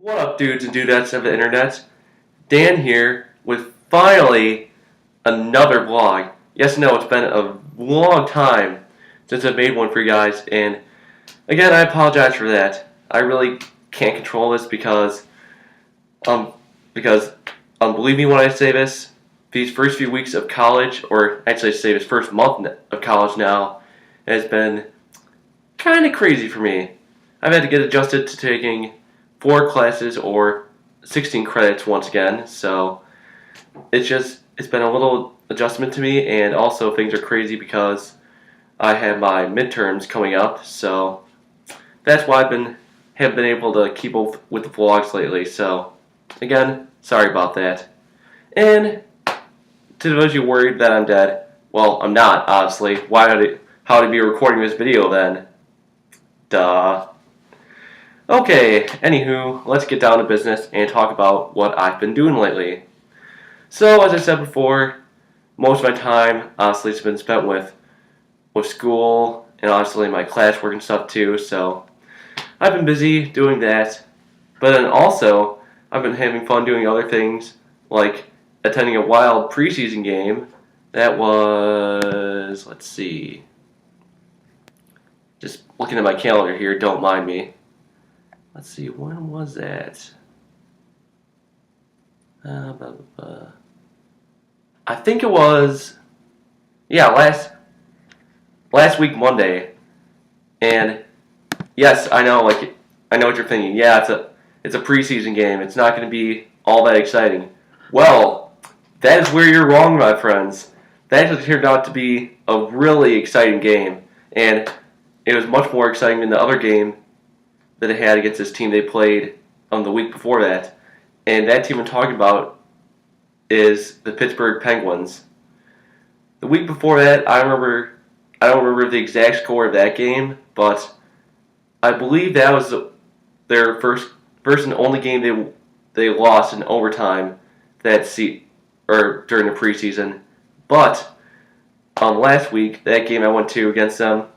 What up, dudes and dudettes of the internet? Dan here with finally another vlog. Yes, no, it's been a long time since I've made one for you guys, and again, I apologize for that. I really can't control this because believe me when I say this, these first few weeks of college, or actually I say this first month of college now, has been kind of crazy for me. I've had to get adjusted to taking 4 classes or 16 credits once again, so it's been a little adjustment to me, and also things are crazy because I have my midterms coming up, so that's why have been able to keep up with the vlogs lately. So again, sorry about that. And to those of you worried that I'm dead, well, I'm not, obviously. How would I be recording this video then? Duh. Okay, anywho, let's get down to business and talk about what I've been doing lately. So, as I said before, most of my time, honestly, has been spent with school and honestly my classwork and stuff too, so I've been busy doing that. But then also, I've been having fun doing other things, like attending a Wild preseason game. That was, let's see, just looking at my calendar here, don't mind me. Let's see, when was that? I think it was, yeah, last week Monday. And yes, I know what you're thinking. Yeah, it's a preseason game. It's not going to be all that exciting. Well, that is where you're wrong, my friends. That actually turned out to be a really exciting game, and it was much more exciting than the other game that they had against this team they played the week before that. And that team I'm talking about is the Pittsburgh Penguins. The week before that, I don't remember the exact score of that game, but I believe that was their first and only game they lost in overtime during the preseason. But last week, that game I went to against them,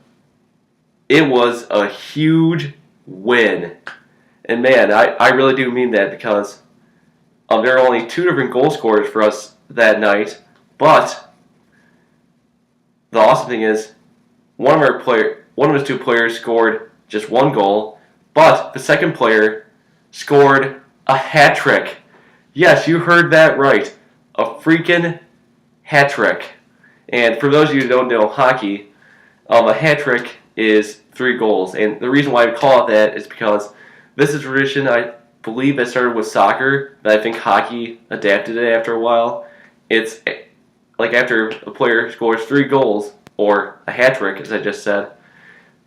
it was a huge win. And man, I really do mean that, because there are only 2 different goal scorers for us that night, but the awesome thing is one of his 2 players scored just 1 goal, but the second player scored a hat trick. Yes, you heard that right. A freaking hat trick. And for those of you who don't know hockey, a hat trick is 3 goals. And the reason why I call it that is because this is a tradition, I believe, that started with soccer, but I think hockey adapted it after a while. It's like after a player scores 3 goals, or a hat trick, as I just said,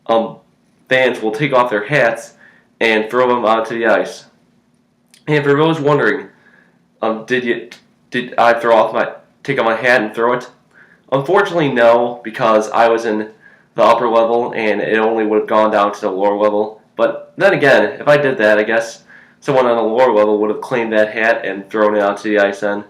fans will take off their hats and throw them onto the ice. And for those wondering, did I take off my hat and throw it? Unfortunately, no, because I was in the upper level and it only would have gone down to the lower level. But then again, if I did that, I guess someone on the lower level would have claimed that hat and thrown it onto the ice then.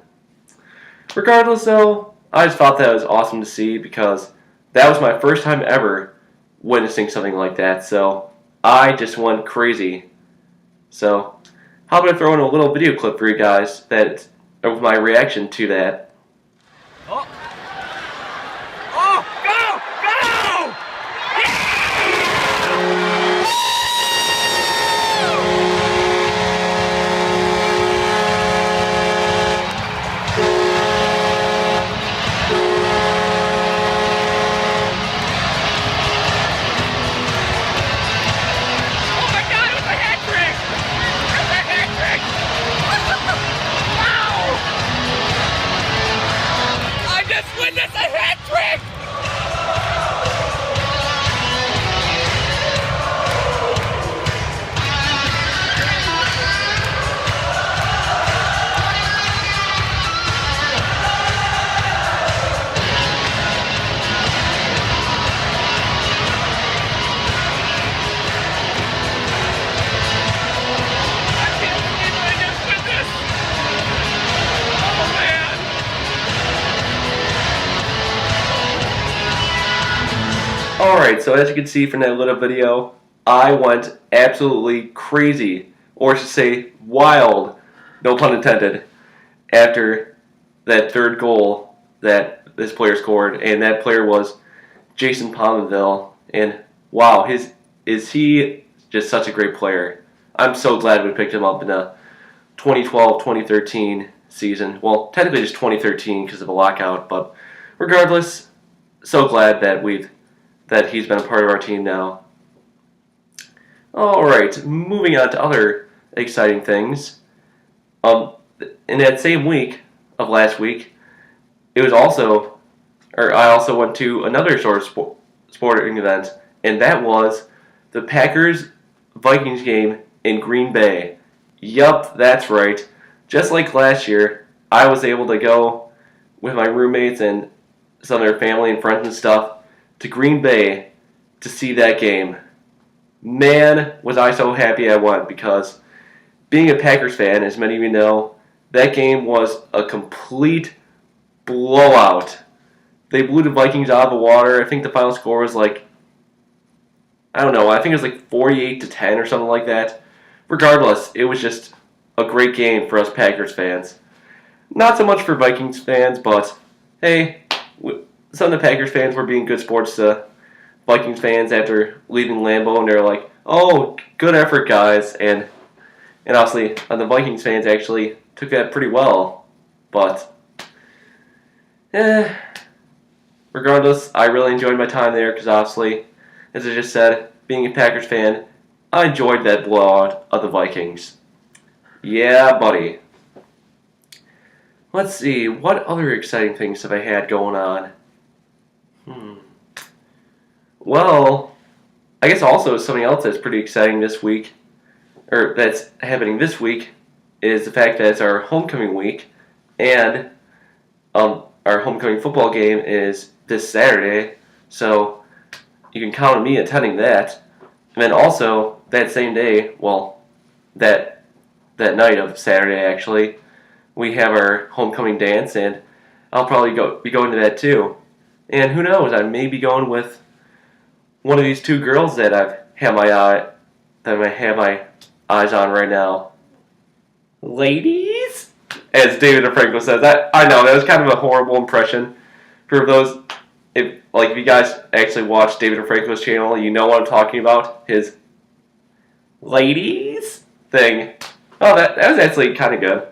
Regardless, though, I just thought that was awesome to see, because that was my first time ever witnessing something like that, so I just went crazy. So, how about I throw in a little video clip for you guys of my reaction to that. Oh! Oh! Go! Go! Witness a hat trick! Alright, so as you can see from that little video, I went absolutely crazy or I should say wild, no pun intended, after that third goal that this player scored, and that player was Jason Pominville. And wow, is he just such a great player. I'm so glad we picked him up in the 2012-2013 season. Well, technically just 2013 because of a lockout, but regardless, so glad that he's been a part of our team now. All right, moving on to other exciting things. In that same week of last week, I also went to another sort of sporting event, and that was the Packers-Vikings game in Green Bay. Yup, that's right. Just like last year, I was able to go with my roommates and some of their family and friends and stuff to Green Bay to see that game. Man, was I so happy I went, because being a Packers fan, as many of you know, that game was a complete blowout. They blew the Vikings out of the water. I think the final score was like, I don't know, I think it was like 48-10 or something like that. Regardless, it was just a great game for us Packers fans. Not so much for Vikings fans, but hey, some of the Packers fans were being good sports to Vikings fans after leaving Lambeau, and they're like, oh, good effort, guys. And obviously, the Vikings fans actually took that pretty well. But, regardless, I really enjoyed my time there because obviously, as I just said, being a Packers fan, I enjoyed that blowout of the Vikings. Yeah, buddy. Let's see, what other exciting things have I had going on? Well, I guess also something else that's pretty exciting this week, or that's happening this week, is the fact that it's our homecoming week, and our homecoming football game is this Saturday, so you can count on me attending that. And then also, that same day, well, that night of Saturday actually, we have our homecoming dance, and I'll probably be going to that too. And who knows, I may be going with one of these two girls that I have my eyes on right now. Ladies? As David DeFranco says. I know, that was kind of a horrible impression. For those, if you guys actually watch David DeFranco's channel, you know what I'm talking about. His ladies thing. Oh, that was actually kind of good.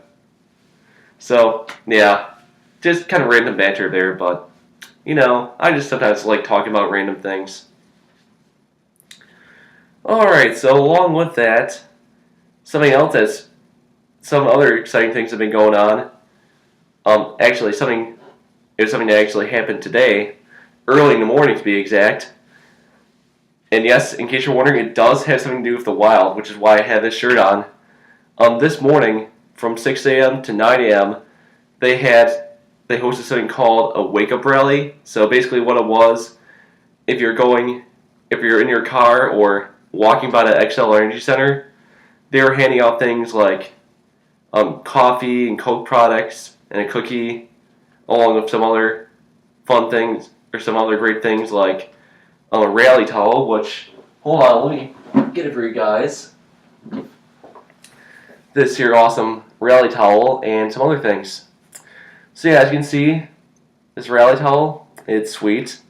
So, yeah. Just kind of random banter there, but, you know, I just sometimes like talking about random things. Alright, so along with that, some other exciting things have been going on. Actually, something that actually happened today, early in the morning to be exact. And yes, in case you're wondering, it does have something to do with the Wild, which is why I have this shirt on. This morning, from 6 a.m. to 9 a.m., they hosted something called a wake-up rally. So basically what it was, if you're in your car or walking by the Xcel Energy Center, they were handing out things like coffee and Coke products and a cookie, along with some other fun things, or some other great things like a rally towel, which, hold on, let me get it for you guys. This here awesome rally towel and some other things. So yeah, as you can see, this rally towel, it's sweet.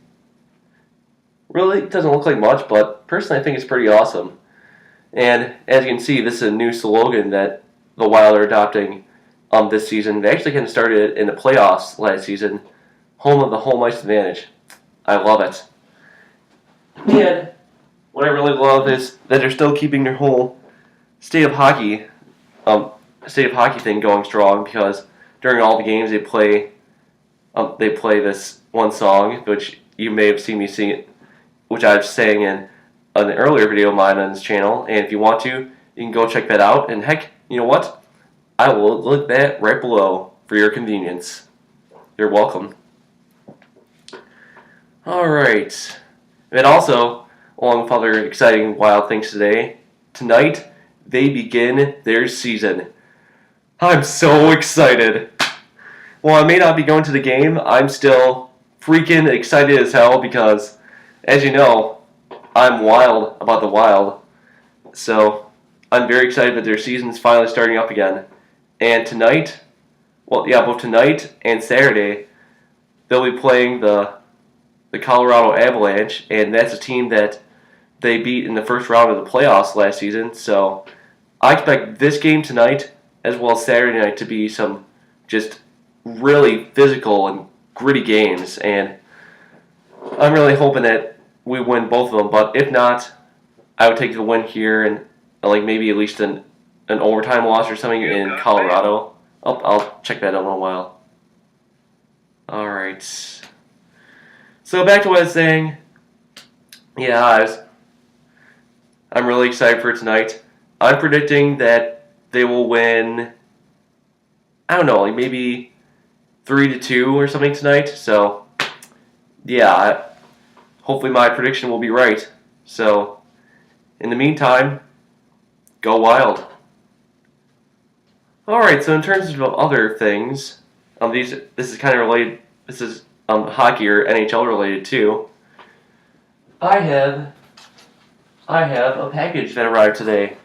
Really doesn't look like much, but personally I think it's pretty awesome. And as you can see, this is a new slogan that the Wild are adopting this season. They actually kind of started in the playoffs last season. Home of the home ice advantage. I love it. And what I really love is that they're still keeping their whole state of hockey thing going strong, because during all the games they play this one song, which you may have seen me sing, which I've sang in an earlier video of mine on this channel. And if you want to, you can go check that out. And heck, you know what? I will link that right below for your convenience. You're welcome. Alright. And also, along with other exciting Wild things tonight, they begin their season. I'm so excited. While I may not be going to the game, I'm still freaking excited as hell because, as you know, I'm wild about the Wild. So, I'm very excited that their season's finally starting up again. And tonight, well, yeah, both tonight and Saturday, they'll be playing the Colorado Avalanche, and that's a team that they beat in the first round of the playoffs last season. So I expect this game tonight, as well as Saturday night, to be some just really physical and gritty games. And I'm really hoping that we win both of them. But if not, I would take the win here and like maybe at least an overtime loss or something in Colorado. I'll check that out in a while. All right. So back to what I was saying. Yeah, I'm really excited for tonight. I'm predicting that they will win, I don't know, like maybe 3-2 or something tonight. So, yeah, hopefully my prediction will be right. So, in the meantime, go Wild. Alright, so in terms of other things, this is kind of related, this is hockey or NHL related too. I have a package that arrived today.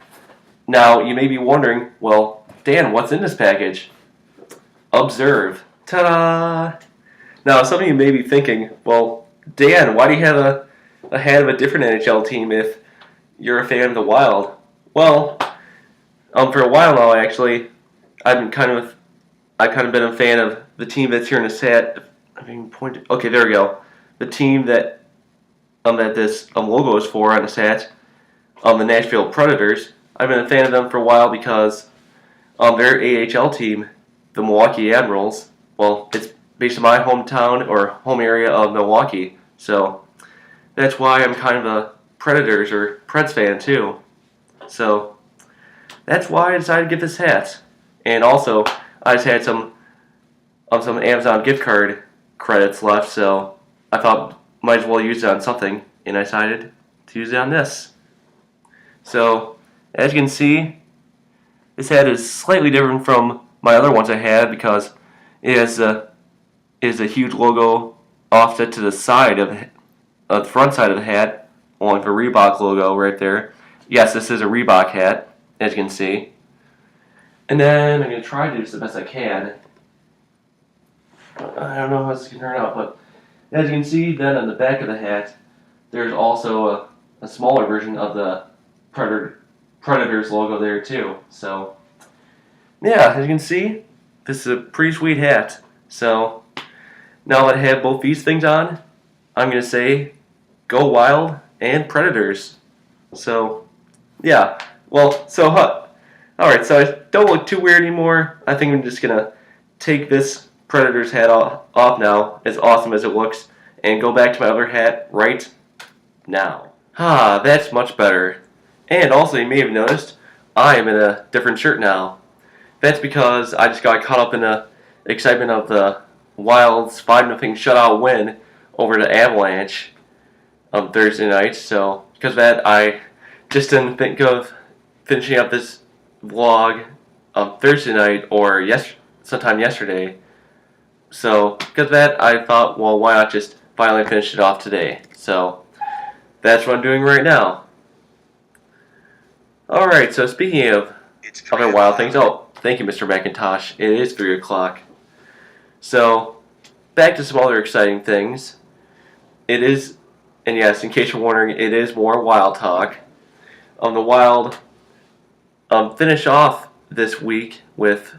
Now, you may be wondering, well, Dan, what's in this package? Observe. Ta-da! Now, some of you may be thinking, well, Dan, why do you have a hat of a different NHL team if you're a fan of the Wild? Well, for a while now, actually, I've kind of been a fan of the team that's here in this hat. Okay, there we go. The team that this logo is for on this hat, the Nashville Predators. I've been a fan of them for a while because their AHL team, the Milwaukee Admirals, well, it's based in my hometown or home area of Milwaukee. So that's why I'm kind of a Predators or Preds fan too. So that's why I decided to get this hat. And also, I just had some Amazon gift card credits left, so I thought might as well use it on something, and I decided to use it on this. So, as you can see, this hat is slightly different from my other ones I had because it has a huge logo offset to the side of the front side of the hat, along with a Reebok logo right there. Yes, this is a Reebok hat, as you can see. And then I'm going to try to do this the best I can. I don't know how this is going to turn out, but as you can see, then on the back of the hat, there's also a smaller version of the Predators logo there too. So, yeah, as you can see, this is a pretty sweet hat. So, now that I have both these things on, I'm going to say, go Wild and Predators. So, yeah, well, so alright, so I don't look too weird anymore. I think I'm just going to take this Predators hat off now, as awesome as it looks, and go back to my other hat right now. Ah, that's much better. And also, you may have noticed, I am in a different shirt now. That's because I just got caught up in the excitement of the Wild's 5-0 shutout win over the Avalanche on Thursday night. So, because of that, I just didn't think of finishing up this vlog on Thursday night or sometime yesterday. So, because of that, I thought, well, why not just finally finish it off today? So, that's what I'm doing right now. Alright, so speaking of other wild things, oh, thank you, Mr. McIntosh. It is 3 o'clock. So, back to some other exciting things. It is, and yes, in case you're wondering, it is more Wild talk. The Wild finish off this week with,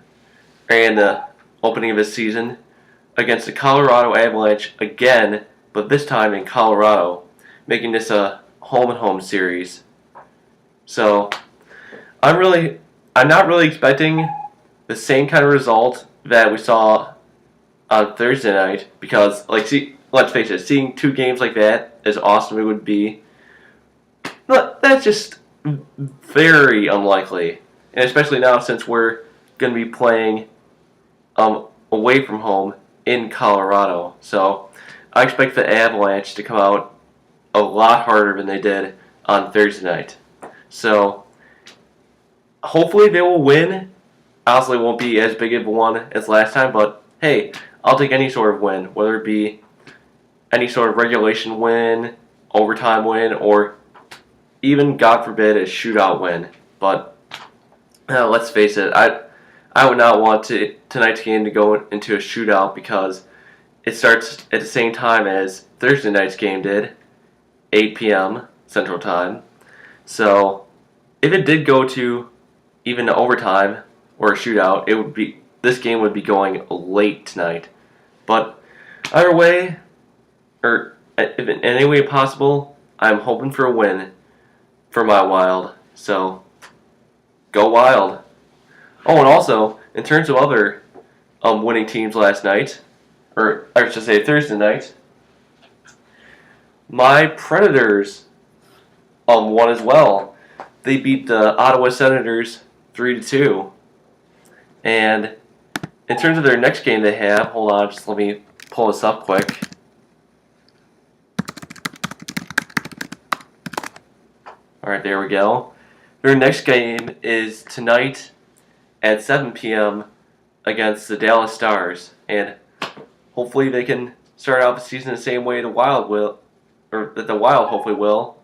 and the opening of his season, against the Colorado Avalanche again, but this time in Colorado, making this a home-and-home series. So, I'm not really expecting the same kind of result that we saw on Thursday night, because, let's face it, seeing 2 games like that, as awesome it would be, that's just very unlikely. And especially now, since we're going to be playing away from home in Colorado. So, I expect the Avalanche to come out a lot harder than they did on Thursday night. So, hopefully they will win. Honestly, it won't be as big of a one as last time, but hey, I'll take any sort of win, whether it be any sort of regulation win, overtime win, or even, God forbid, a shootout win. But let's face it, I would not want tonight's game to go into a shootout because it starts at the same time as Thursday night's game did, 8 p.m. Central Time. So if it did go to even overtime or a shootout, this game would be going late tonight. But either way, or if in any way possible, I'm hoping for a win for my Wild. So go Wild. Oh, and also in terms of other winning teams last night, or I should say Thursday night, my Predators won as well. They beat the Ottawa Senators 3-2. And in terms of their next game they have, hold on, just let me pull this up quick. Alright, there we go. Their next game is tonight at 7 p.m. against the Dallas Stars. And hopefully they can start out the season the same way the Wild will, or that the Wild hopefully will,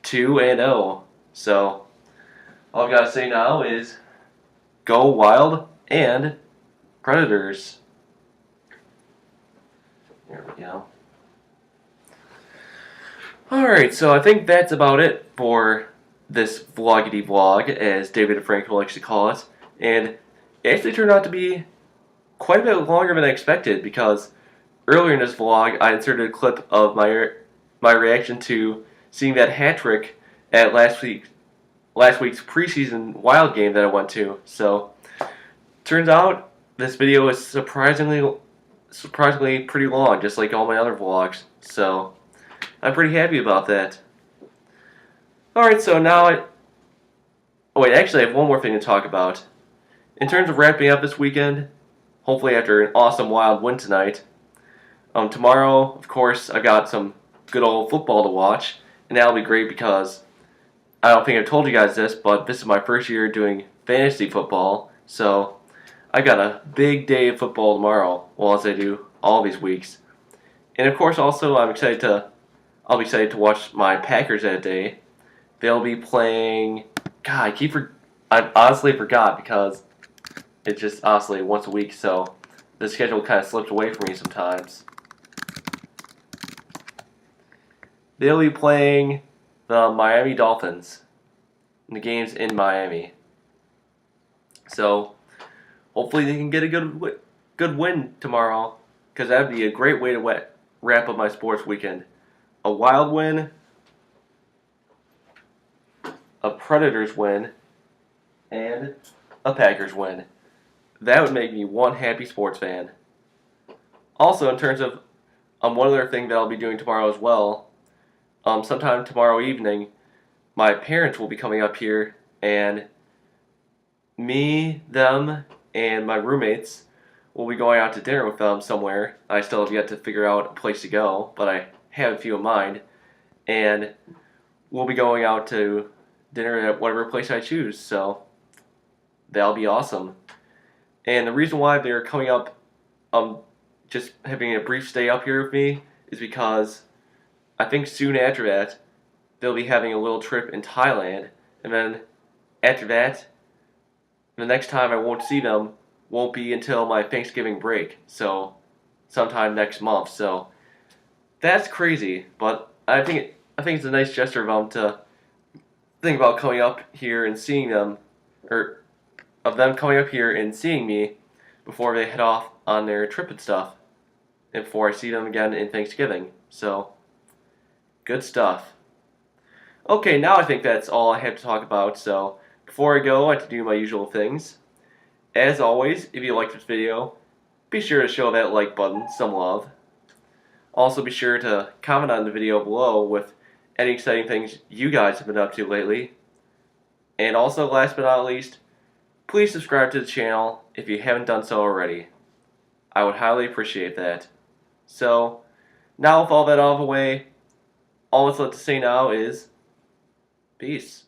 2-0. So all I've got to say now is go Wild and Predators. There we go. Alright, so I think that's about it for this vloggity vlog, as David Frank likes to call it. And it actually turned out to be quite a bit longer than I expected, because earlier in this vlog I inserted a clip of my reaction to seeing that hat trick at last week's preseason Wild game that I went to. So turns out this video is surprisingly pretty long, just like all my other vlogs. So I'm pretty happy about that. Alright, so now oh wait, actually I have one more thing to talk about. In terms of wrapping up this weekend, hopefully after an awesome Wild win tonight, tomorrow, of course, I got some good old football to watch, and that'll be great because I don't think I've told you guys this, but this is my first year doing fantasy football, so I got a big day of football tomorrow, well, as I do all these weeks. And of course, also, I'll be excited to watch my Packers that day. They'll be playing. God, I honestly forgot because it's just honestly once a week, so the schedule kind of slips away from me sometimes. They'll be playing the Miami Dolphins. And the game's in Miami. So hopefully they can get a good win tomorrow, because that'd be a great way to wrap up my sports weekend. A Wild win, a Predators win, and a Packers win. That would make me one happy sports fan. Also, in terms of one other thing that I'll be doing tomorrow as well, sometime tomorrow evening, my parents will be coming up here, and me, them, and my roommates will be going out to dinner with them somewhere. I still have yet to figure out a place to go, but I have a few in mind. And we'll be going out to dinner at whatever place I choose, so that'll be awesome. And the reason why they're coming up, just having a brief stay up here with me, is because I think soon after that, they'll be having a little trip in Thailand. And then after that, the next time I won't see them won't be until my Thanksgiving break. So sometime next month. So that's crazy. But I think it's a nice gesture of them to think about coming up here and seeing them, or of them coming up here and seeing me before they head off on their trip and stuff, and before I see them again in Thanksgiving. So good stuff. Okay, now I think that's all I have to talk about, so before I go, I have to do my usual things. As always, if you liked this video, be sure to show that like button some love. Also be sure to comment on the video below with any exciting things you guys have been up to lately. And also, last but not least, please subscribe to the channel if you haven't done so already. I would highly appreciate that. So, now with all that out of the way, all that's left to say now is peace.